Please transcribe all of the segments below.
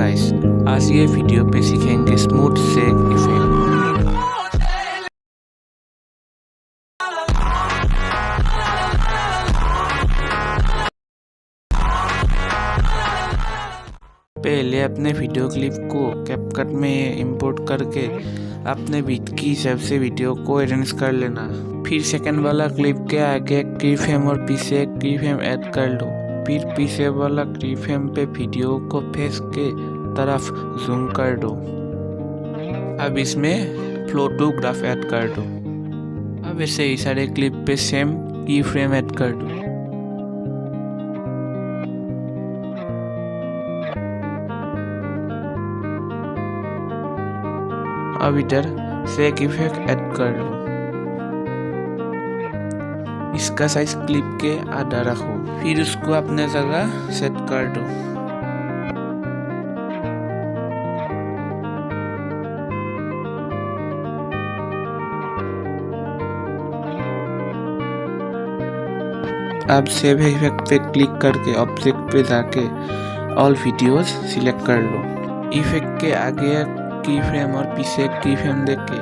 Guys, आज ये video पे सीखेंगे स्मूथ शेक इफेक्ट। पहले अपने वीडियो क्लिप को कैपकट में इंपोर्ट करके अपने बीट की हिसाब से वीडियो को अरेंज कर लेना। फिर सेकंड वाला क्लिप के आगे की फ्रेम और पीछे की फ्रेम ऐड कर लो। फिर पीछे वाला की फ्रेम पे वीडियो को फेस के तरफ जूम कर दो। अब इसमें फ्लो टू ग्राफ ऐड कर दो। अब ऐसे ही सारे क्लिप पे सेम की फ्रेम ऐड कर दो। अब इधर शेक इफेक्ट ऐड कर लो। इसका साइज क्लिप के आधा रखो। फिर उसको अपने जगह सेट कर दो। अब सेव इफेक्ट पे क्लिक करके ऑब्जेक्ट पे जाके ऑल वीडियोस सिलेक्ट कर लो। इफेक्ट के आगे की फ्रेम और पीछे की फ्रेम देके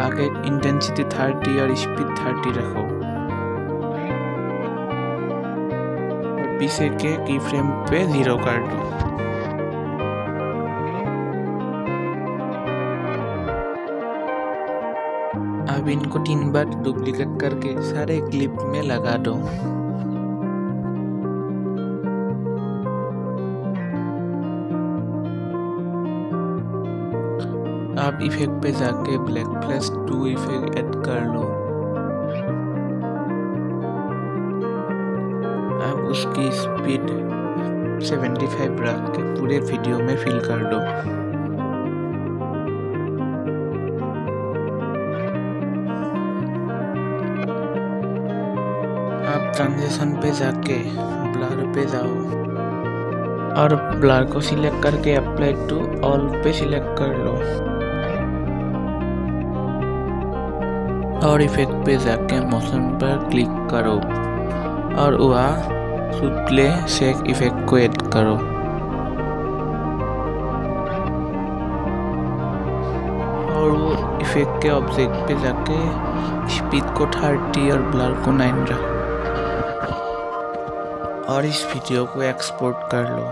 आगे इंटेंसिटी 30 और स्पीड 30 रखो और पीछे के की फ्रेम पे 0 कर दो। अब इनको 3 बार डुप्लीकेट करके सारे क्लिप में लगा दो। अब इफेक्ट पे जाके ब्लैक प्लस 2 इफेक्ट ऐड कर लो। अब उसकी स्पीड 75 रख के पूरे वीडियो में फिल कर दो। अब ट्रांजिशन पे जाके ब्लर पे जाओ और ब्लर को सिलेक्ट करके अप्लाई टू ऑल पे सिलेक्ट कर लो और इफेक्ट पे जाके मोशन पर क्लिक करो और वहाँ सुप्ले शेक इफेक्ट को ऐड करो और वो इफेक्ट के ऑब्जेक्ट पे जाके स्पीड को 30 और ब्लर को 9 रखो और इस वीडियो को एक्सपोर्ट कर लो।